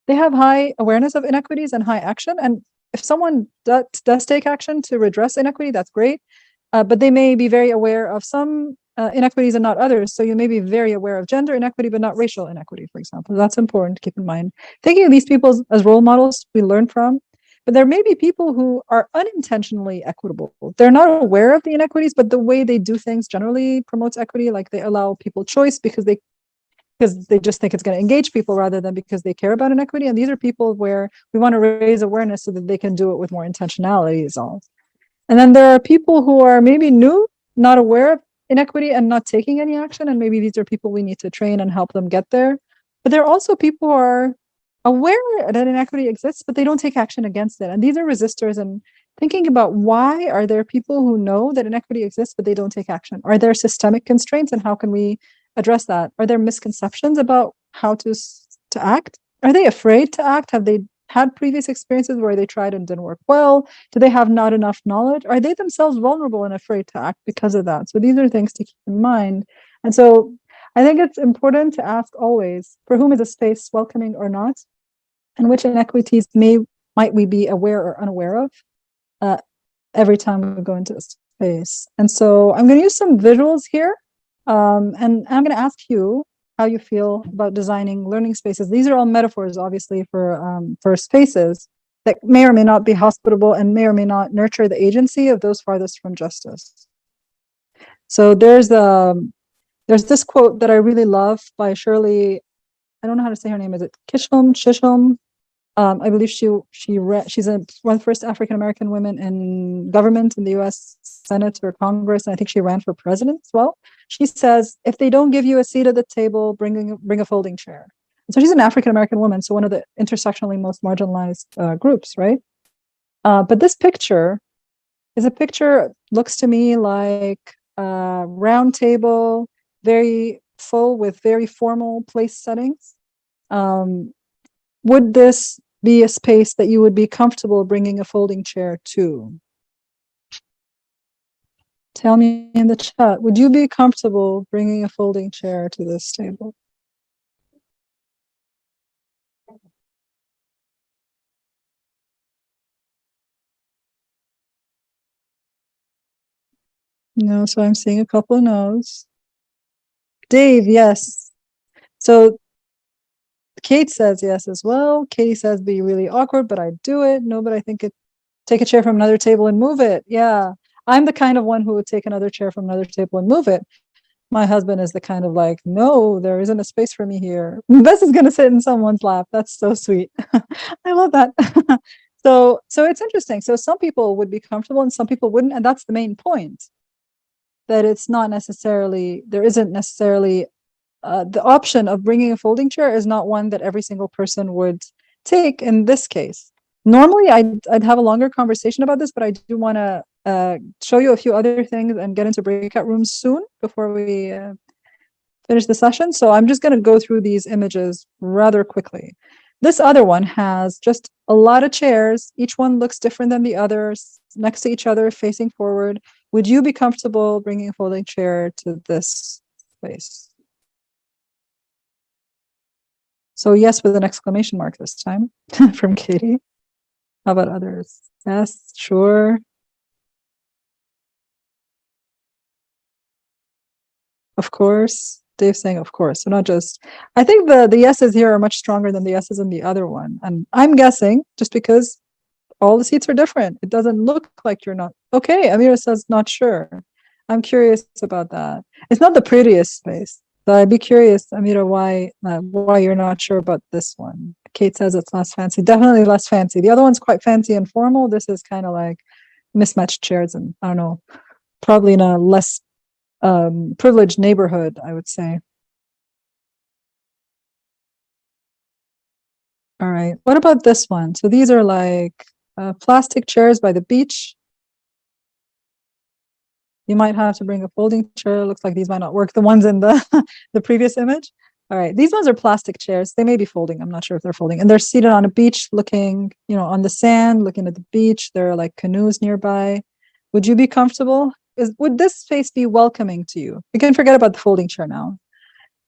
they have high awareness of inequities and high action. And if someone does take action to redress inequity, that's great. But they may be very aware of some inequities and not others. So you may be very aware of gender inequity, but not racial inequity, for example. That's important to keep in mind. Thinking of these people as role models we learn from, but there may be people who are unintentionally equitable. They're not aware of the inequities, but the way they do things generally promotes equity. Like they allow people choice because because they just think it's going to engage people rather than because they care about inequity. And these are people where we want to raise awareness so that they can do it with more intentionality is all. And then there are people who are maybe new, not aware of inequity and not taking any action. And maybe these are people we need to train and help them get there. But there are also people who are aware that inequity exists, but they don't take action against it. And these are resistors. And thinking about why are there people who know that inequity exists, but they don't take action? Are there systemic constraints, and how can we address that? Are there misconceptions about how to act? Are they afraid to act? Have they had previous experiences where they tried and didn't work well? Do they have not enough knowledge? Are they themselves vulnerable and afraid to act because of that? So these are things to keep in mind. And so I think it's important to ask always, for whom is a space welcoming or not? And which inequities might we be aware or unaware of every time we go into a space? And so I'm going to use some visuals here. And I'm going to ask you how you feel about designing learning spaces. These are all metaphors, obviously, for spaces that may or may not be hospitable and may or may not nurture the agency of those farthest from justice. So there's this quote that I really love by Shirley. I don't know how to say her name. Is it Chisholm? I believe she's one of the first African American women in government in the U.S. Senate or Congress, and I think she ran for president as well. She says, "If they don't give you a seat at the table, bring a folding chair." And so she's an African American woman, so one of the intersectionally most marginalized groups, right? But this picture looks to me like a round table, very full with very formal place settings. Would this be a space that you would be comfortable bringing a folding chair to? Tell me in the chat, would you be comfortable bringing a folding chair to this table? No, so I'm seeing a couple of no's. Dave, yes. So Kate says yes as well. Katie says be really awkward, but I'd do it. No, but I think take a chair from another table and move it. Yeah. I'm the kind of one who would take another chair from another table and move it. My husband is the kind of like, no, there isn't a space for me here. This is going to sit in someone's lap. That's so sweet. I love that. So it's interesting. So some people would be comfortable and some people wouldn't. And that's the main point, that it's not necessarily, there isn't necessarily the option of bringing a folding chair is not one that every single person would take in this case. Normally, I'd have a longer conversation about this, but I do want to show you a few other things and get into breakout rooms soon before we finish the session. So I'm just going to go through these images rather quickly. This other one has just a lot of chairs. Each one looks different than the others, next to each other, facing forward. Would you be comfortable bringing a folding chair to this space? So yes, with an exclamation mark this time from Katie. How about others? Yes, sure. Of course. Dave's saying of course. So not just, I think the yeses here are much stronger than the yeses in the other one. And I'm guessing just because all the seats are different. It doesn't look like you're not. Okay, Amira says not sure. I'm curious about that. It's not the prettiest space. So I'd be curious, Amira, why you're not sure about this one. Kate says it's less fancy. Definitely less fancy. The other one's quite fancy and formal. This is kind of like mismatched chairs and I don't know, probably in a less privileged neighborhood, I would say. All right. What about this one? So these are like plastic chairs by the beach. You might have to bring a folding chair. Looks like these might not work. The ones in the the previous image. All right. These ones are plastic chairs. They may be folding. I'm not sure if they're folding. And they're seated on a beach looking, on the sand, looking at the beach. There are like canoes nearby. Would you be comfortable? Would this space be welcoming to you? You can forget about the folding chair now.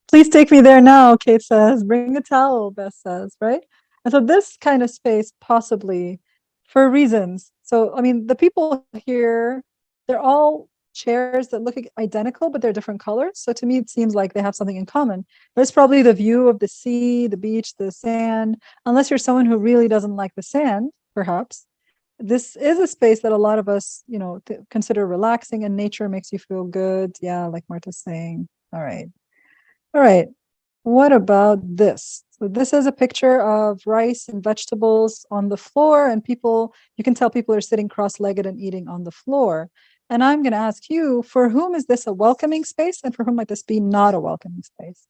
Please take me there now, Kate says. Bring a towel, Beth says, right? And so this kind of space possibly for reasons. So, I mean, the people here, they're all chairs that look identical, but they're different colors. So to me, it seems like they have something in common. There's probably the view of the sea, the beach, the sand, unless you're someone who really doesn't like the sand, perhaps. This is a space that a lot of us, consider relaxing, and nature makes you feel good. Yeah, like Marta's saying. All right. What about this? So this is a picture of rice and vegetables on the floor, and people, you can tell people are sitting cross-legged and eating on the floor. And I'm going to ask you, for whom is this a welcoming space, and for whom might this be not a welcoming space?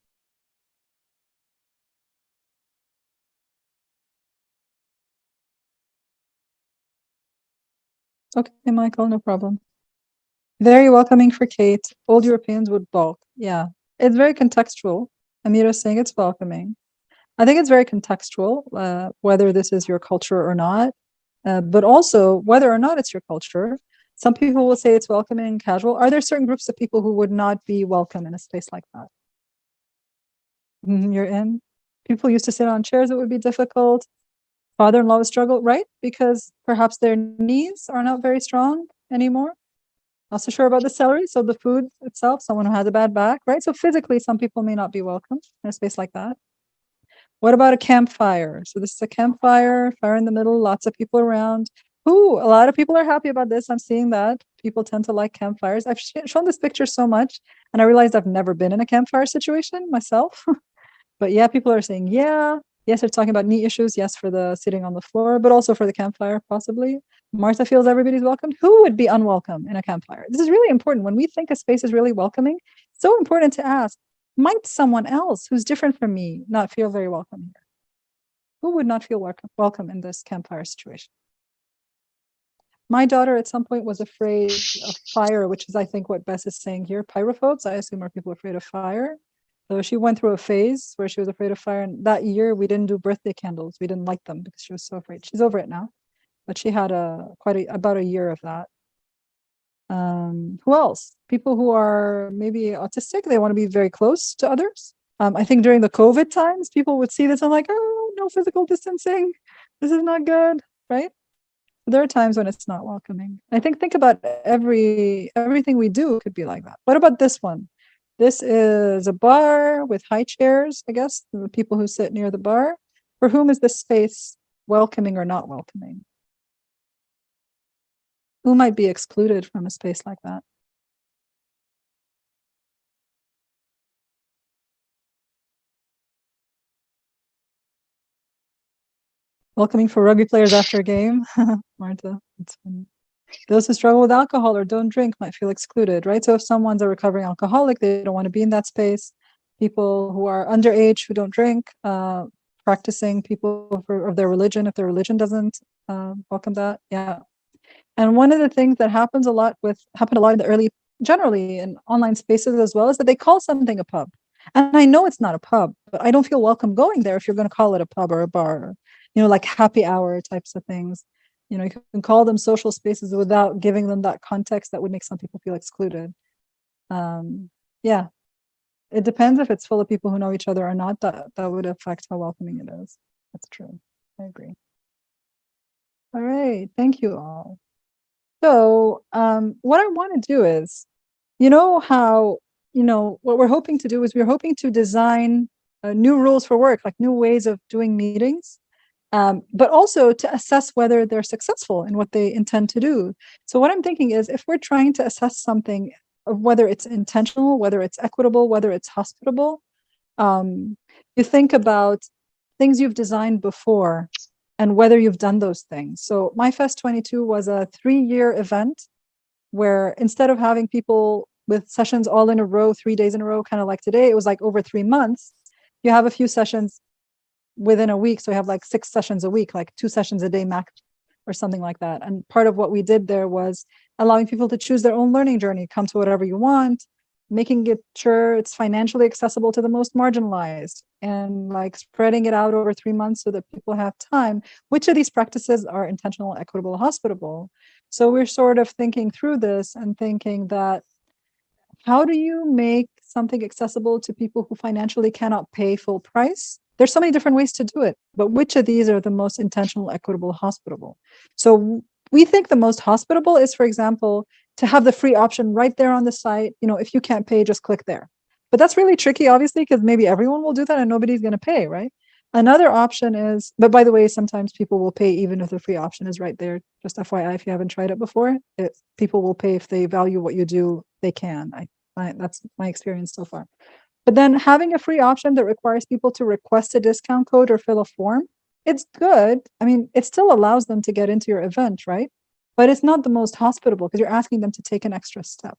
Okay, Michael, no problem. Very welcoming for Kate. Old Europeans would balk. Yeah, it's very contextual. Amira's saying it's welcoming. I think it's very contextual, whether this is your culture or not, but also whether or not it's your culture. Some people will say it's welcoming and casual. Are there certain groups of people who would not be welcome in a space like that? You're in. People used to sit on chairs, it would be difficult. Father-in-law would struggle, right? Because perhaps their knees are not very strong anymore. Not so sure about the celery, so the food itself, someone who has a bad back, right? So physically, some people may not be welcome in a space like that. What about a campfire? So this is a campfire, fire in the middle, lots of people around. Ooh, a lot of people are happy about this. I'm seeing that. People tend to like campfires. I've shown this picture so much, and I realized I've never been in a campfire situation myself. But yeah, people are saying, yeah. Yes, they're talking about knee issues. Yes, for the sitting on the floor, but also for the campfire, possibly. Martha feels everybody's welcomed. Who would be unwelcome in a campfire? This is really important. When we think a space is really welcoming, it's so important to ask, might someone else who's different from me not feel very welcome here? Who would not feel welcome in this campfire situation? My daughter at some point was afraid of fire, which is, I think, what Bess is saying here. Pyrophobes, I assume, are people afraid of fire. So she went through a phase where she was afraid of fire. And that year, we didn't do birthday candles. We didn't light them because she was so afraid. She's over it now. But she had about a year of that. Who else? People who are maybe autistic, they want to be very close to others. I think during the COVID times, people would see this and like, oh, no physical distancing. This is not good, right? There are times when it's not welcoming. I think about everything we do could be like that. What about this one? This is a bar with high chairs, I guess, the people who sit near the bar. For whom is this space welcoming or not welcoming? Who might be excluded from a space like that? Welcoming for rugby players after a game. Martha, that's funny. Those who struggle with alcohol or don't drink might feel excluded, right? So if someone's a recovering alcoholic, they don't want to be in that space. People who are underage, who don't drink, practicing people of their religion, if their religion doesn't welcome that, yeah. And one of the things that happened a lot in the early, generally in online spaces as well, is that they call something a pub. And I know it's not a pub, but I don't feel welcome going there if you're going to call it a pub or a bar, like happy hour types of things. You can call them social spaces without giving them that context that would make some people feel excluded. Yeah, it depends if it's full of people who know each other or not. That would affect how welcoming it is. That's true. I agree. All right. Thank you all. So what I want to do is, how, what we're hoping to do is we're hoping to design new rules for work, like new ways of doing meetings. But also to assess whether they're successful in what they intend to do. So what I'm thinking is, if we're trying to assess something, of whether it's intentional, whether it's equitable, whether it's hospitable, you think about things you've designed before and whether you've done those things. So MyFest 22 was a 3-year event where instead of having people with sessions all in a row, 3 days in a row, kind of like today, it was like over 3 months. You have a few sessions within a week. So we have like 6 sessions a week, like 2 sessions a day max or something like that. And part of what we did there was allowing people to choose their own learning journey, come to whatever you want, making it sure it's financially accessible to the most marginalized, and like spreading it out over 3 months so that people have time. Which of these practices are intentional, equitable, hospitable? So we're sort of thinking through this and thinking that, how do you make something accessible to people who financially cannot pay full price? There's so many different ways to do it, but which of these are the most intentional, equitable, hospitable? So we think the most hospitable is, for example, to have the free option right there on the site. If you can't pay, just click there. But that's really tricky, obviously, because maybe everyone will do that and nobody's going to pay, right? Another option is, but by the way, sometimes people will pay even if the free option is right there. Just FYI, if you haven't tried it before, people will pay if they value what you do, they can. That's my experience so far. But then having a free option that requires people to request a discount code or fill a form, it's good. I mean, it still allows them to get into your event, right? But it's not the most hospitable because you're asking them to take an extra step.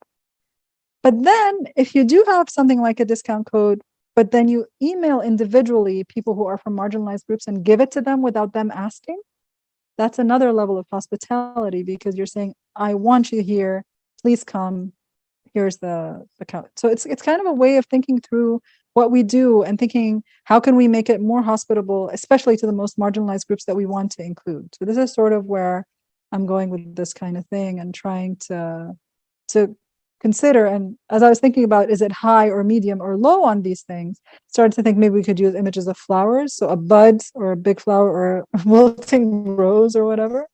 But then if you do have something like a discount code, but then you email individually people who are from marginalized groups and give it to them without them asking, that's another level of hospitality because you're saying, I want you here, please come, here's the code. So it's kind of a way of thinking through what we do and thinking, how can we make it more hospitable, especially to the most marginalized groups that we want to include. So this is sort of where I'm going with this kind of thing and trying to consider. And as I was thinking about, is it high or medium or low on these things, started to think maybe we could use images of flowers. So a bud or a big flower or a wilting rose or whatever.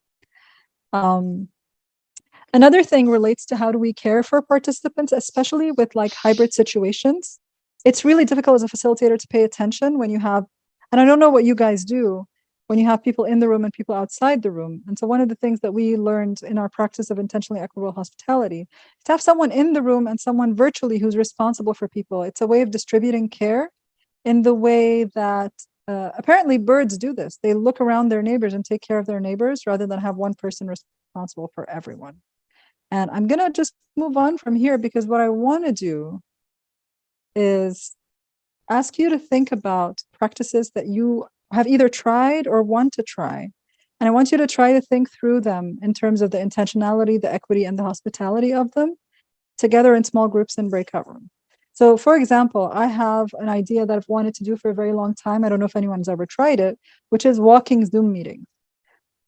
Another thing relates to how do we care for participants, especially with like hybrid situations. It's really difficult as a facilitator to pay attention when you have, and I don't know what you guys do, when you have people in the room and people outside the room. And so one of the things that we learned in our practice of intentionally equitable hospitality is to have someone in the room and someone virtually who's responsible for people. It's a way of distributing care in the way that apparently birds do this. They look around their neighbors and take care of their neighbors rather than have one person responsible for everyone. And I'm going to just move on from here because what I want to do is ask you to think about practices that you have either tried or want to try. And I want you to try to think through them in terms of the intentionality, the equity, and the hospitality of them together in small groups and breakout rooms. So for example, I have an idea that I've wanted to do for a very long time. I don't know if anyone's ever tried it, which is walking Zoom meetings,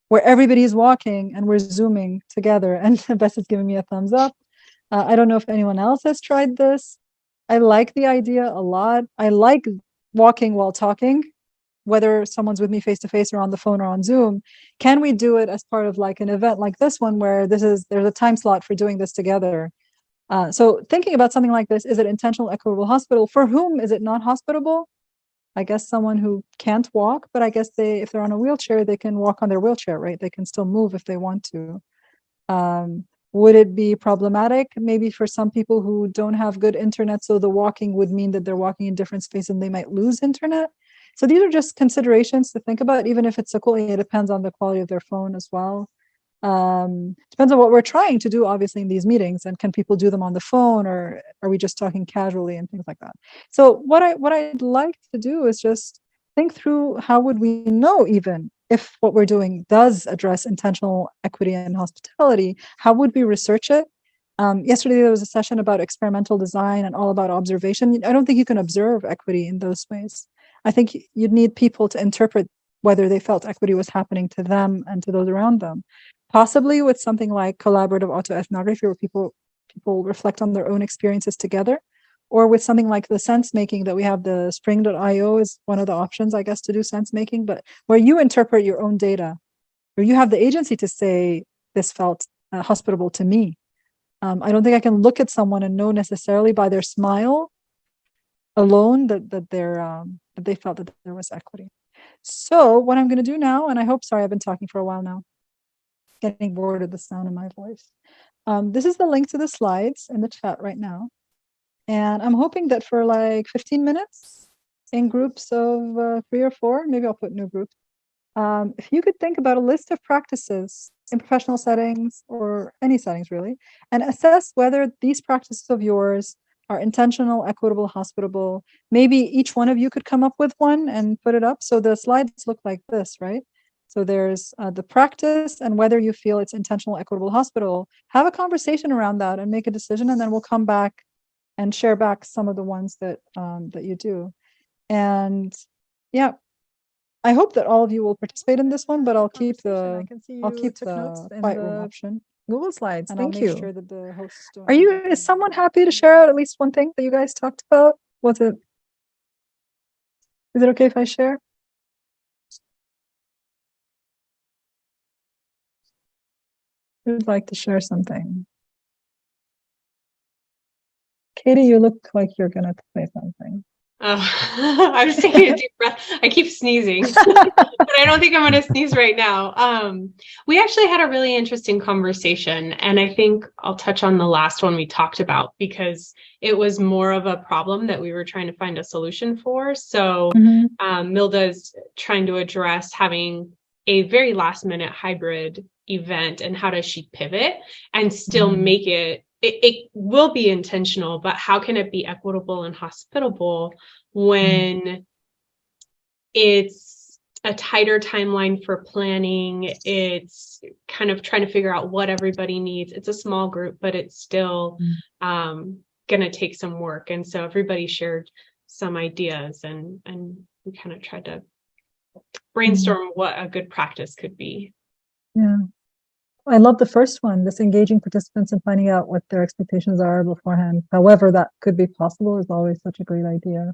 where everybody's walking and we're Zooming together. And Bess is giving me a thumbs up. I don't know if anyone else has tried this. I like the idea a lot. I like walking while talking, whether someone's with me face to face or on the phone or on Zoom. Can we do it as part of like an event like this one where there's a time slot for doing this together? So thinking about something like this, is it intentional, equitable, hospitable? For whom is it not hospitable? I guess someone who can't walk, but I guess if they're on a wheelchair, they can walk on their wheelchair, right? They can still move if they want to. Would it be problematic? Maybe for some people who don't have good internet, so the walking would mean that they're walking in different spaces and they might lose internet. So these are just considerations to think about, even if it's it depends on the quality of their phone as well. Depends on what we're trying to do, obviously, in these meetings, and can people do them on the phone, or are we just talking casually and things like that? So what I'd like to do is just think through, how would we know even if what we're doing does address intentional equity and hospitality? How would we research it? Yesterday there was a session about experimental design and all about observation. I don't think you can observe equity in those ways. I think you'd need people to interpret whether they felt equity was happening to them and to those around them. Possibly with something like collaborative autoethnography, where people reflect on their own experiences together, or with something like the sense making that we have. The spring.io is one of the options, I guess, to do sense making, but where you interpret your own data, where you have the agency to say, this felt hospitable to me. I don't think I can look at someone and know necessarily by their smile alone that they felt that there was equity. So what I'm going to do now, and I hope, sorry, I've been talking for a while now, getting bored of the sound of my voice. This is the link to the slides in the chat right now. And I'm hoping that for like 15 minutes in groups of 3 or 4, maybe I'll put new groups. If you could think about a list of practices in professional settings or any settings really, and assess whether these practices of yours are intentional, equitable, hospitable. Maybe each one of you could come up with one and put it up. So the slides look like this, right? So there's the practice and whether you feel it's intentional, equitable, hospitable. Have a conversation around that and make a decision, and then we'll come back and share back some of the ones that that you do. And yeah, I hope that all of you will participate in this one, but I'll keep the quiet room option. Google Slides. And Thank I'll you. make sure that the hosts don't. Is someone happy to share out at least one thing that you guys talked about? Is it okay if I share? Who'd like to share something? Katie, you look like you're gonna say something. I was taking a deep breath. I keep sneezing, but I don't think I'm going to sneeze right now. We actually had a really interesting conversation, and I think I'll touch on the last one we talked about because it was more of a problem that we were trying to find a solution for. So Milda's trying to address having a very last minute hybrid event, and how does she pivot and still make it will be intentional, but how can it be equitable and hospitable when it's a tighter timeline for planning? It's kind of trying to figure out what everybody needs. It's a small group, but it's still going to take some work. And so everybody shared some ideas, and we kind of tried to brainstorm what a good practice could be. Yeah. I love the first one, this engaging participants and finding out what their expectations are beforehand. However, that could be possible is always such a great idea.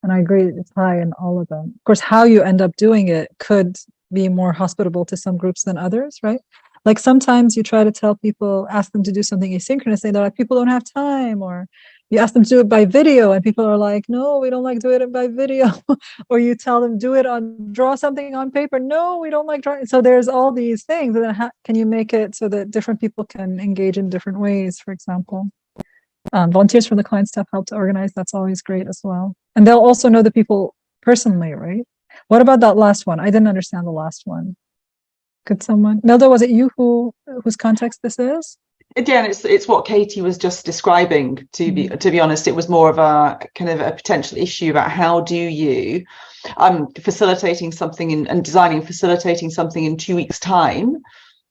And I agree, it's high in all of them. Of course, how you end up doing it could be more hospitable to some groups than others, right? Like sometimes you try to tell people, ask them to do something asynchronously, they're like, people don't have time. Or you ask them to do it by video and people are like, no, we don't like doing it by video. Or you tell them, draw something on paper. No, we don't like drawing. So there's all these things. And then can you make it so that different people can engage in different ways, for example? Volunteers from the client staff help to organize. That's always great as well. And they'll also know the people personally, right? What about that last one? I didn't understand the last one. Could someone, Milda, was it you whose context this is? Again, it's what Katie was just describing. To be honest, it was more of a kind of a potential issue about how do you facilitating something and facilitating something in 2 weeks' time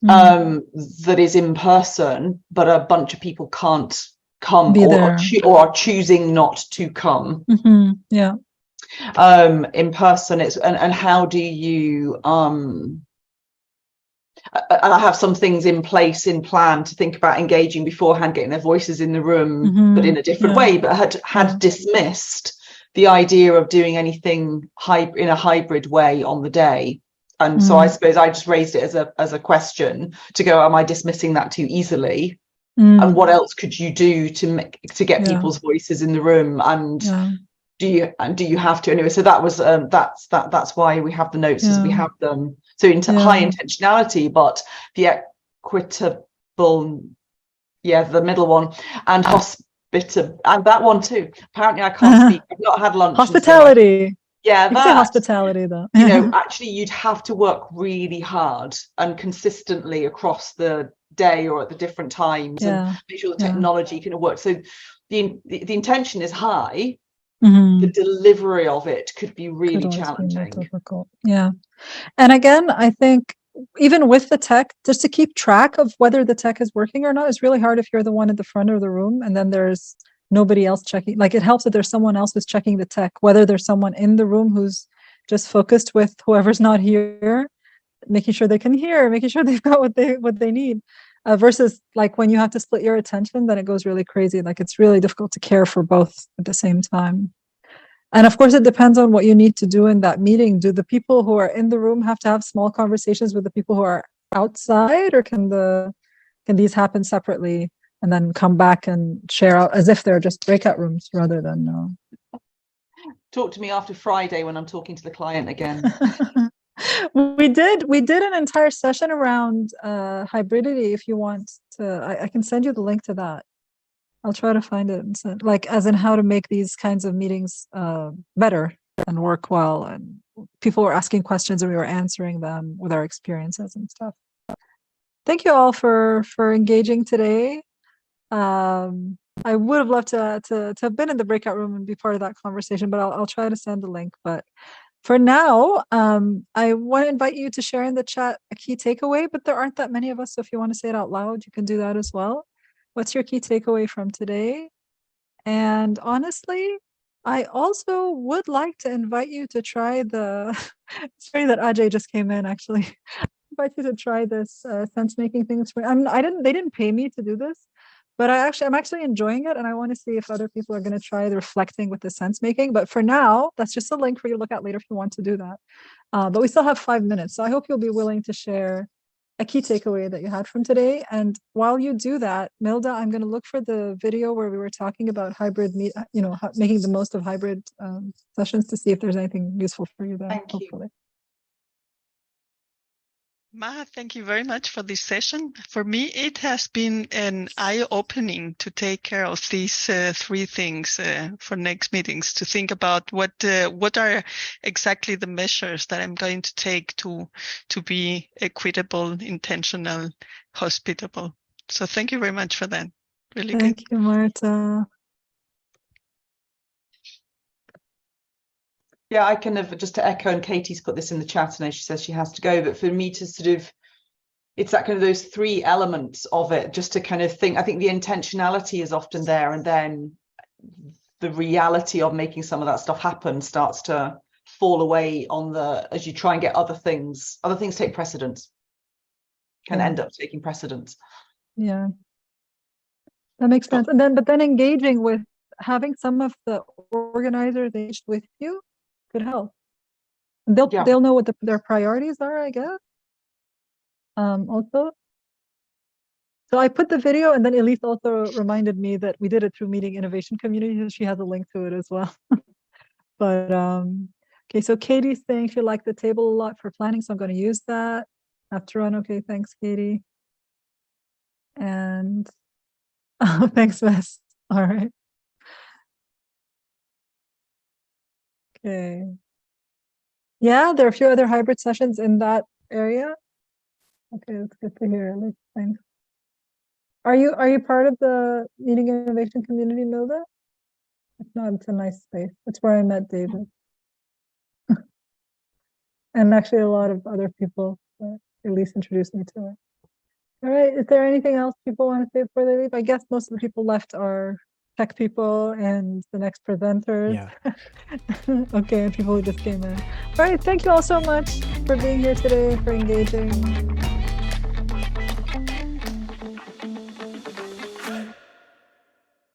that is in person, but a bunch of people can't come or are choosing not to come. Yeah. In person, it's and how do you and I have some things in plan to think about engaging beforehand, getting their voices in the room, but in a different way, but had dismissed the idea of doing anything in a hybrid way on the day. And so I suppose I just raised it as a question to go, am I dismissing that too easily? And what else could you do to get people's voices in the room? And do you have to anyway? So that was that's why we have the notes as we have them. So into high intentionality, but the equitable, the middle one, and hospitable, and that one too. Apparently, I can't speak. I've not had lunch. Hospitality. Yeah, that's hospitality though. Actually, you'd have to work really hard and consistently across the day or at the different times, and make sure the technology can work. So the intention is high. The delivery of it could be really challenging. Difficult. Yeah. And again, I think even with the tech, just to keep track of whether the tech is working or not is really hard if you're the one at the front of the room and then there's nobody else checking. Like it helps that there's someone else who's checking the tech, whether there's someone in the room who's just focused with whoever's not here, making sure they can hear, making sure they've got what they need. Versus like when you have to split your attention, then it goes really crazy. Like it's really difficult to care for both at the same time. And of course, it depends on what you need to do in that meeting. Do the people who are in the room have to have small conversations with the people who are outside, or can these happen separately and then come back and share out as if they're just breakout rooms rather than Talk to me after Friday when I'm talking to the client again. We did an entire session around hybridity. If you want to, I can send you the link to that. I'll try to find it and send, like, as in how to make these kinds of meetings better and work well. And people were asking questions and we were answering them with our experiences and stuff. Thank you all for engaging today. I would have loved to have been in the breakout room and be part of that conversation, but I'll try to send the link. But for now, I want to invite you to share in the chat a key takeaway, but there aren't that many of us. So if you want to say it out loud, you can do that as well. What's your key takeaway from today? And honestly, I also would like to invite you to try it's funny that Ajay just came in, actually. I invite you to try this sense-making thing. They didn't pay me to do this, but I'm actually enjoying it, and I want to see if other people are going to try the reflecting with the sense-making. But for now, that's just a link for you to look at later if you want to do that. But we still have 5 minutes, so I hope you'll be willing to share a key takeaway that you had from today. And while you do that, Milda, I'm going to look for the video where we were talking about hybrid, making the most of hybrid sessions to see if there's anything useful for you there. Thank you. Hopefully. Maha, thank you very much for this session. For me, it has been an eye-opening to take care of these three things for next meetings, to think about what are exactly the measures that I'm going to take to be equitable, intentional, hospitable. So thank you very much for that. Really good. Thank you, Marta. Yeah, I kind of, just to echo, and Katie's put this in the chat, and she says she has to go, but for me to sort of, it's that kind of those three elements of it, just to kind of think, I think the intentionality is often there, and then the reality of making some of that stuff happen starts to fall away on as you try and get other things take precedence, can end up taking precedence. Yeah, that makes sense. And then, but then engaging with, having some of the organizers engaged with you could help. They'll know what their priorities are, I guess. Also, so I put the video, and then Elise also reminded me that we did it through Meeting Innovation Community, so she has a link to it as well. But okay, so Katie's saying she liked the table a lot for planning, so I'm going to use that. Have to run. Okay, thanks, Katie. And oh, thanks, Wes. All right. Okay. Yeah, there are a few other hybrid sessions in that area. Okay, that's good to hear. Thanks. Are you part of the Meeting Innovation Community, Milda? If not, it's a nice space. It's where I met David. And actually a lot of other people at least introduced me to it. All right, is there anything else people want to say before they leave? I guess most of the people left are tech people and the next presenters. Yeah. Okay, and people who just came in. All right, thank you all so much for being here today, for engaging.